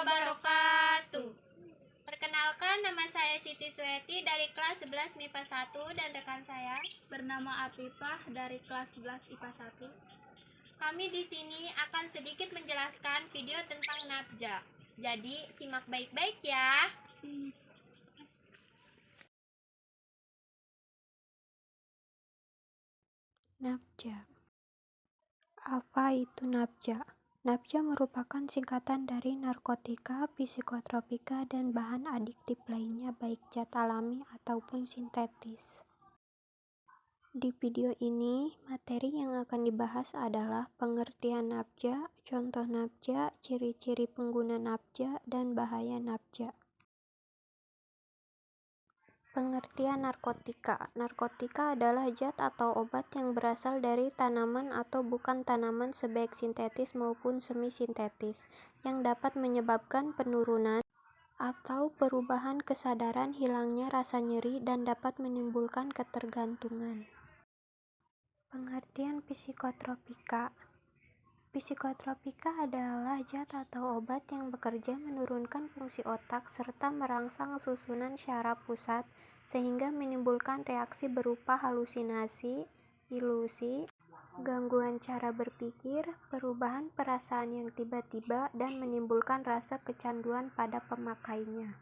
wabarakatuh. Perkenalkan, nama saya Siti Sueti dari kelas 11 MIPA 1 dan rekan saya Bernama Afifah dari kelas 11 IPA 1. Kami di sini akan sedikit menjelaskan video tentang nabja. Jadi, simak baik-baik ya. Nabja. Apa itu nabja? Nabja merupakan singkatan dari narkotika, psikotropika, dan bahan adiktif lainnya baik zat alami ataupun sintetis. Di video ini, materi yang akan dibahas adalah pengertian nabja, contoh nabja, ciri-ciri pengguna nabja, dan bahaya nabja. Pengertian narkotika. Narkotika adalah zat atau obat yang berasal dari tanaman atau bukan tanaman sebaik sintetis maupun semi-sintetis, yang dapat menyebabkan penurunan atau perubahan kesadaran, hilangnya rasa nyeri, dan dapat menimbulkan ketergantungan. Pengertian psikotropika. Psikotropika adalah zat atau obat yang bekerja menurunkan fungsi otak serta merangsang susunan syaraf pusat sehingga menimbulkan reaksi berupa halusinasi, ilusi, gangguan cara berpikir, perubahan perasaan yang tiba-tiba, dan menimbulkan rasa kecanduan pada pemakainya.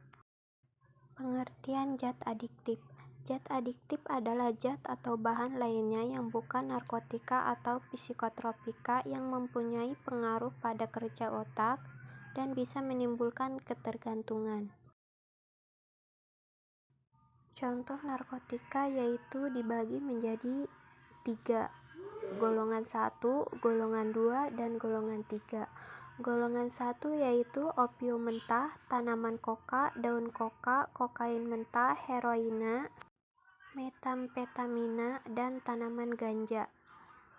Pengertian zat adiktif. Zat adiktif adalah zat atau bahan lainnya yang bukan narkotika atau psikotropika yang mempunyai pengaruh pada kerja otak dan bisa menimbulkan ketergantungan. Contoh narkotika yaitu dibagi menjadi 3, golongan 1, golongan 2, dan golongan 3. Golongan 1 yaitu opium mentah, tanaman koka, daun koka, kokain mentah, heroina, metamfetamina, dan tanaman ganja.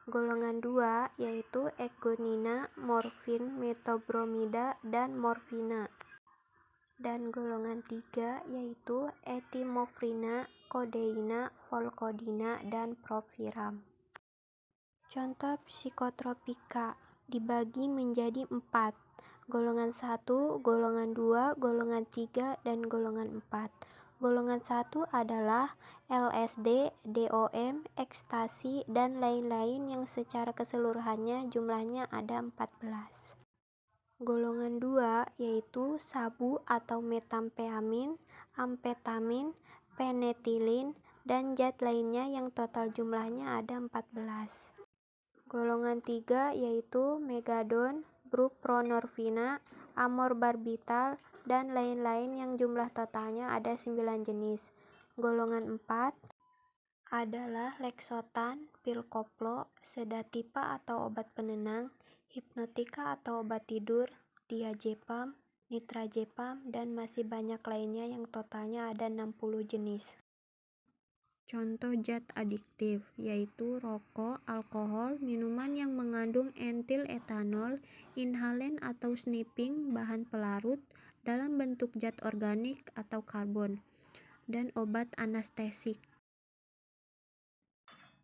Golongan 2 yaitu egonina, morfin, metobromida, dan morfina. Dan golongan 3 yaitu etimofrina, kodeina, volkodina, dan propiram. Contoh psikotropika dibagi menjadi 4, golongan 1, golongan 2, golongan 3, dan golongan 4. Golongan 1 adalah LSD, DOM, ekstasi, dan lain-lain yang secara keseluruhannya jumlahnya ada 14. Golongan 2 yaitu sabu atau metamfetamin, amfetamin, penetilin, dan zat lainnya yang total jumlahnya ada 14. Golongan 3 yaitu megadon, buprenorfina, amorbarbital, dan lain-lain yang jumlah totalnya ada 9 jenis. Golongan 4 adalah leksotan, pil koplo, sedativa atau obat penenang, hipnotika atau obat tidur, diazepam, nitrazepam, dan masih banyak lainnya yang totalnya ada 60 jenis. Contoh zat adiktif yaitu rokok, alkohol, minuman yang mengandung etil etanol, inhalen atau snifing, bahan pelarut dalam bentuk zat organik atau karbon, dan obat anestesik.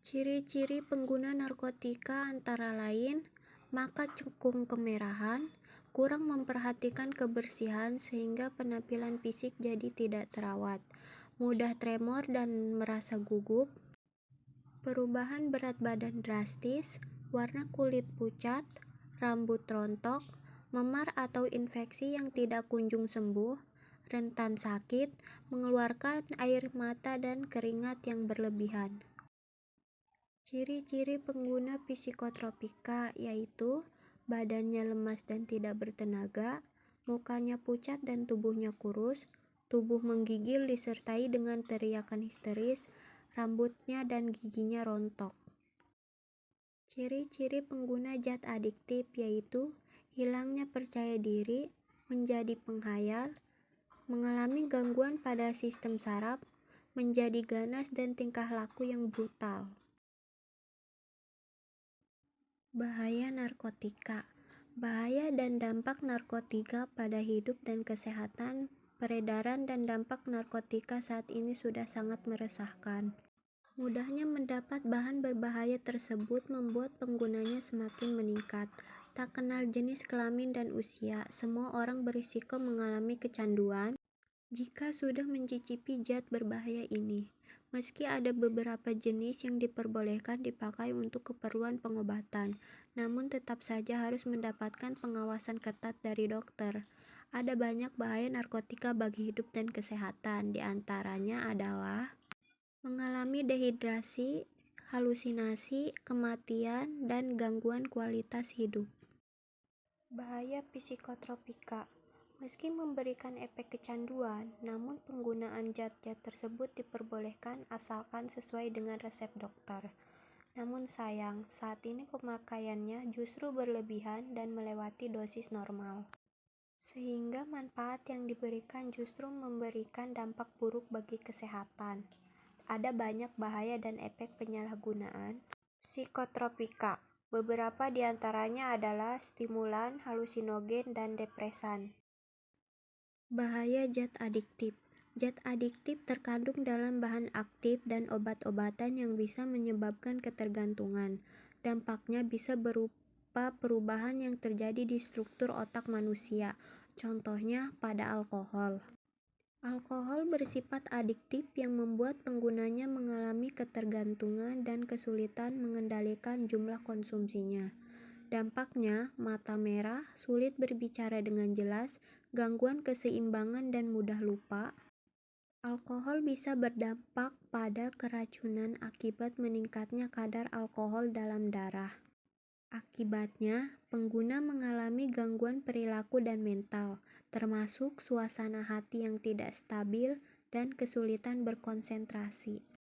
Ciri-ciri pengguna narkotika antara lain mata cekung kemerahan, kurang memperhatikan kebersihan sehingga penampilan fisik jadi tidak terawat, mudah tremor dan merasa gugup, perubahan berat badan drastis, warna kulit pucat, rambut rontok, memar atau infeksi yang tidak kunjung sembuh, rentan sakit, mengeluarkan air mata dan keringat yang berlebihan. Ciri-ciri pengguna psikotropika yaitu badannya lemas dan tidak bertenaga, mukanya pucat dan tubuhnya kurus, tubuh menggigil disertai dengan teriakan histeris, rambutnya dan giginya rontok. Ciri-ciri pengguna zat adiktif yaitu hilangnya percaya diri, menjadi penghayal, mengalami gangguan pada sistem saraf, menjadi ganas dan tingkah laku yang brutal. Bahaya narkotika. Bahaya dan dampak narkotika pada hidup dan kesehatan. Peredaran dan dampak narkotika saat ini sudah sangat meresahkan. Mudahnya mendapat bahan berbahaya tersebut membuat penggunanya semakin meningkat. Tak kenal jenis kelamin dan usia, semua orang berisiko mengalami kecanduan jika sudah mencicipi zat berbahaya ini. Meski ada beberapa jenis yang diperbolehkan dipakai untuk keperluan pengobatan, namun tetap saja harus mendapatkan pengawasan ketat dari dokter. Ada banyak bahaya narkotika bagi hidup dan kesehatan, di antaranya adalah mengalami dehidrasi, halusinasi, kematian, dan gangguan kualitas hidup. Bahaya psikotropika. Meski memberikan efek kecanduan, namun penggunaan zat-zat tersebut diperbolehkan asalkan sesuai dengan resep dokter. Namun sayang, saat ini pemakaiannya justru berlebihan dan melewati dosis normal. Sehingga manfaat yang diberikan justru memberikan dampak buruk bagi kesehatan. Ada banyak bahaya dan efek penyalahgunaan psikotropika. Beberapa di antaranya adalah stimulan, halusinogen, dan depresan. Bahaya zat adiktif. Zat adiktif terkandung dalam bahan aktif dan obat-obatan yang bisa menyebabkan ketergantungan. Dampaknya bisa berupa perubahan yang terjadi di struktur otak manusia, contohnya pada alkohol. Alkohol bersifat adiktif yang membuat penggunanya mengalami ketergantungan dan kesulitan mengendalikan jumlah konsumsinya. Dampaknya, mata merah, sulit berbicara dengan jelas, gangguan keseimbangan dan mudah lupa. Alkohol bisa berdampak pada keracunan akibat meningkatnya kadar alkohol dalam darah. Akibatnya, pengguna mengalami gangguan perilaku dan mental, termasuk suasana hati yang tidak stabil dan kesulitan berkonsentrasi.